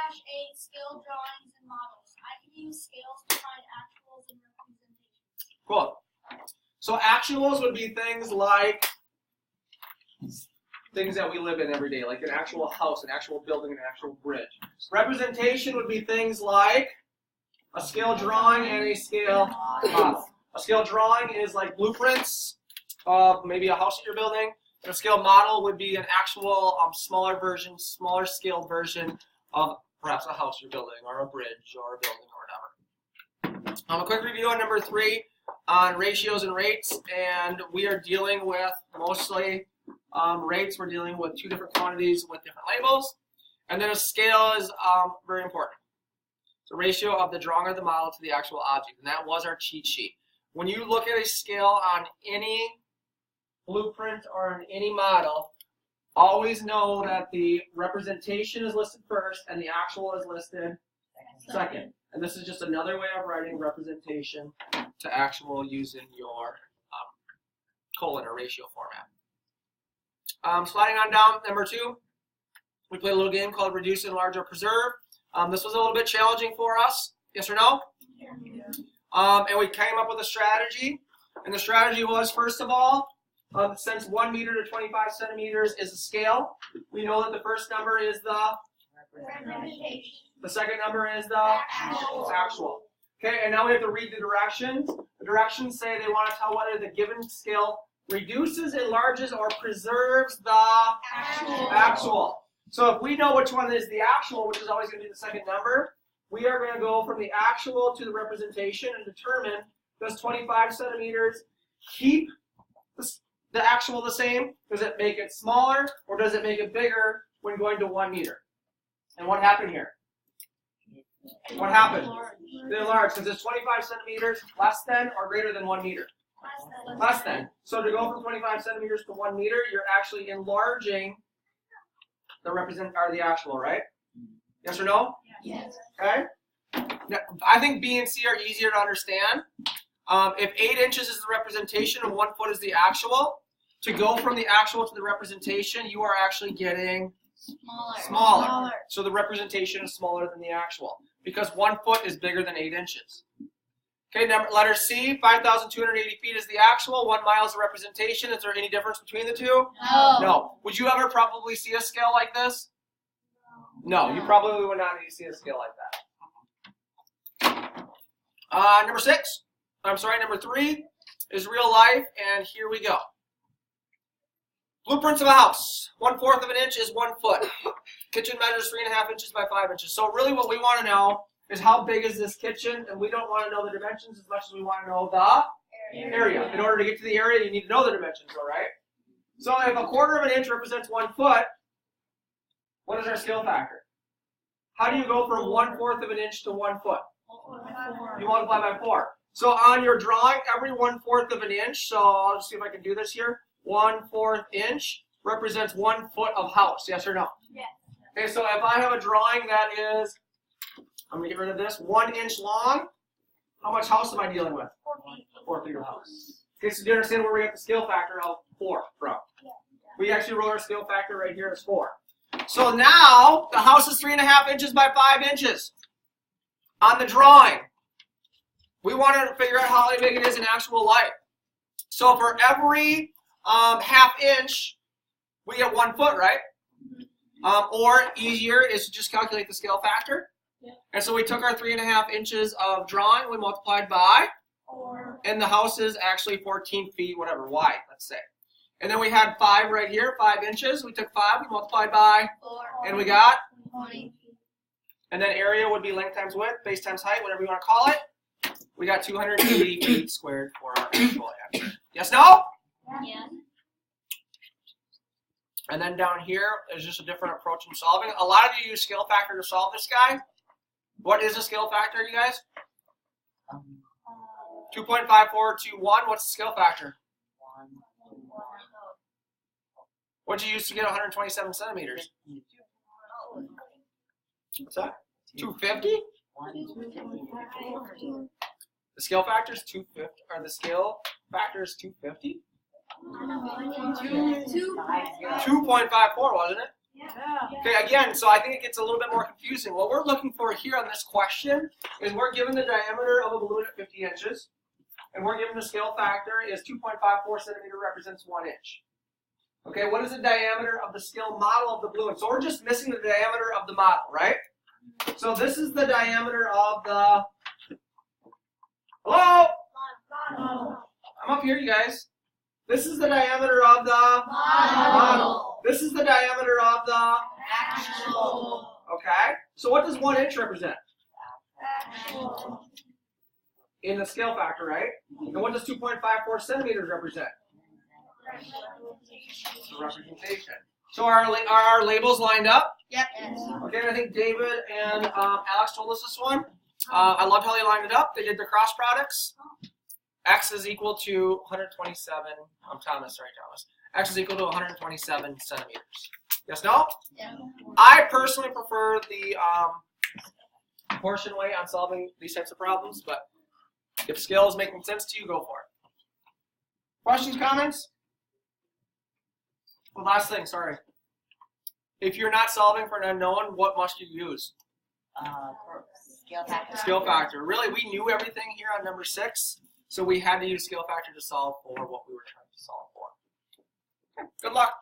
4-8 scale drawings and models. I can use scales to find actuals and representations. Cool. So actuals would be things like things that we live in every day, like an actual house, an actual building, an actual bridge. Representation would be things like a scale drawing and a scale model. A scale drawing is like blueprints of maybe a house that you're building. And a scale model would be an actual smaller version, smaller scaled version of perhaps a house you're building or a bridge or a building or whatever. A quick review on number 3 on ratios and rates, and we are dealing with mostly rates. We're dealing with 2 different quantities with different labels, and then a scale is very important. It's a ratio of the drawing or the model to the actual object, and that was our cheat sheet. When you look at a scale on any blueprint or on any model, always know that the representation is listed first and the actual is listed second. And this is just another way of writing representation to actual using your colon or ratio format. Sliding on down, number 2, we played a little game called Reduce, Enlarge, or Preserve. This was a little bit challenging for us. Yes or no? And we came up with a strategy. And the strategy was, first of all, since 1 meter to 25 centimeters is a scale, we know that the first number is the Representation. The second number is the actual. Okay, and now we have to read the directions. The directions say they want to tell whether the given scale reduces, enlarges, or preserves the actual. So if we know which one is the actual, which is always going to be the second number, we are going to go from the actual to the representation and determine, does 25 centimeters keep the actual the same? Does it make it smaller, or does it make it bigger when going to 1 meter? And what happened here? What happened? They enlarged, because it's 25 centimeters less than or greater than 1 meter? Less than. So to go from 25 centimeters to 1 meter, you're actually enlarging the actual, right? Yes or no? Yes. Okay. Now, I think B and C are easier to understand. If 8 inches is the representation and 1 foot is the actual, to go from the actual to the representation, you are actually getting smaller. So the representation is smaller than the actual, because 1 foot is bigger than 8 inches. Okay, letter C, 5,280 feet is the actual, 1 mile is the representation. Is there any difference between the two? No. Would you ever probably see a scale like this? No, you probably would not need to see a scale like that. Number 3 is real life, and here we go. Blueprints of a house. 1/4 of an inch is 1 foot. Kitchen measures 3.5 inches by 5 inches. So really what we want to know is how big is this kitchen, and we don't want to know the dimensions as much as we want to know the area. In order to get to the area, you need to know the dimensions, all right? So if 1/4 of an inch represents 1 foot, what is our scale factor? How do you go from 1/4 of an inch to 1 foot? You multiply by 4. So on your drawing, every 1/4 of an inch, so I'll just see if I can do this here, 1/4 inch represents 1 foot of house, yes or no? Yes. Okay, so if I have a drawing that is, I'm going to get rid of this, 1 inch long, how much house am I dealing with? 4 feet of house. Okay, so do you understand where we get the scale factor of 4 from? Yeah. We actually wrote our scale factor right here as 4. So now, the house is 3.5 inches by 5 inches. On the drawing, we want to figure out how big it is in actual life. So for every ½ inch, we get 1 foot, right? Or easier is to just calculate the scale factor. Yeah. And so we took our 3.5 inches of drawing, we multiplied by, 4. and the house is actually 14 feet, whatever, wide, let's say. And then we had 5 right here, 5 inches. We took 5, we multiplied by, 4. and we got, 20. and then area would be length times width, base times height, whatever you want to call it. We got 280 feet squared for our actual answer. Yes, no? Yes. And then down here is just a different approach in solving. A lot of you use scale factor to solve this guy. What is a scale factor, you guys? 2.5421. What's the scale factor? What did you use to get 127 centimeters? What's that? 250? The scale factor is 250, or the scale factor is 250? 2.54, wasn't it? Okay, again, so I think it gets a little bit more confusing. What we're looking for here on this question is we're given the diameter of a balloon at 50 inches, and we're given the scale factor is 2.54 centimeter represents 1 inch. Okay, what is the diameter of the scale model of the balloon? So we're just missing the diameter of the model, right? So this is the diameter of the... Hello? I'm up here, you guys. This is the diameter of the model. This is the diameter of the Actual. Okay. So what does 1 inch represent? Actual. In the scale factor, right? And what does 2.54 centimeters represent? The representation. So are our labels lined up? Yep. Okay, and I think David and Alex told us this one. I loved how they lined it up. They did the cross products. X is equal to 127. I'm Thomas, sorry, Thomas. X is equal to 127 centimeters. Yes, no? Yeah. I personally prefer the proportion way on solving these types of problems, but if scale is making sense to you, go for it. Questions, comments? Well, last thing, sorry. If you're not solving for an unknown, what must you use? Scale factor. Scale factor. Really, we knew everything here on number 6, so we had to use scale factor to solve for what we were trying to solve for. Okay, good luck.